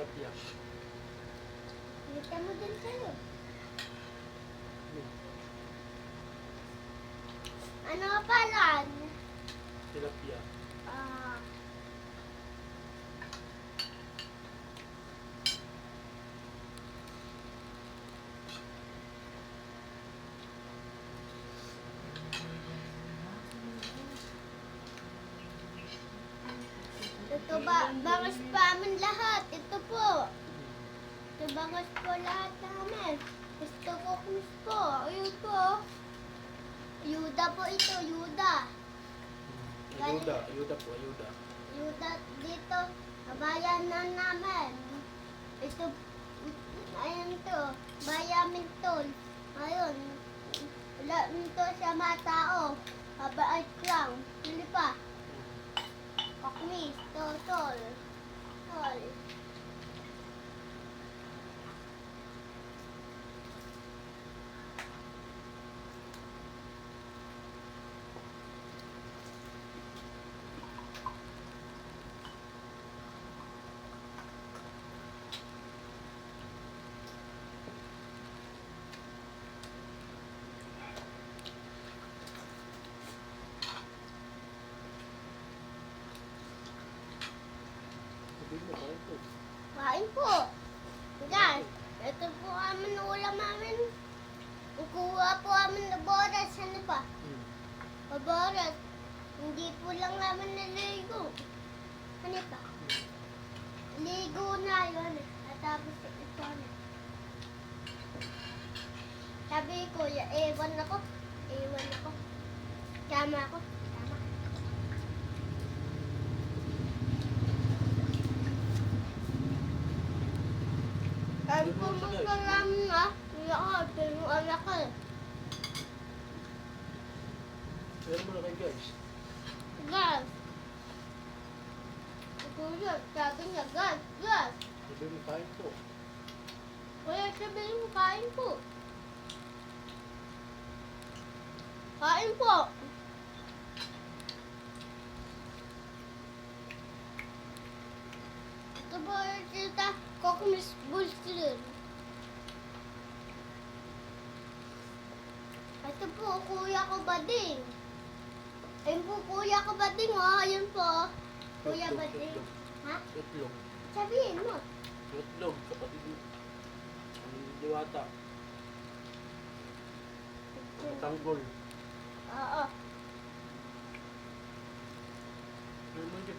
Tilapia. Kita mo din sa'yo. Ano nga palan? Tilapia. Ah, ito ba, bangas pa amin lahat. Ito po. Ito bangas po lahat namin. Gusto ko kus po. Ayun po. Yuda po ito, Yuda. Ayuda. Ayuda po. Ayuda. Yuda dito. Kabayan na namin. Ito, ayun to. Bayamin to. Ayun. Wala nito sa mga tao. Kabait lang. Hindi pa. Pakmis, tol. Tol. Sabihin mo, kain po. Kain po. Guys, ito po amin ulam namin. Kukuha po amin na boras. Ano pa? Boras. Hindi po lang namin naligo. Ano pa? Ligo na yun. At tapos ito na. Sabi ko, ewan ako. Tama ako. Tama. Sabi ko, magkalam na. Lahat, pero anak ka. Pero mo na kayo guys. Gas. Kuya, sabi niya, gas. Sabihin mo, kain po. Kuya, sabihin mo, kain po. Kain po. Ito po yung tita, Kokmis Bulstin. Ito po, kuya ko bading. Ayun po, kuya ko bading, oh. Ayun po. Kuya Itlog, bading. itlog. Ha? Itlog. Sabihin mo. Itlog. Kapatid mo. Ang diwata. Tanggol. Oo. Ano mo dyan?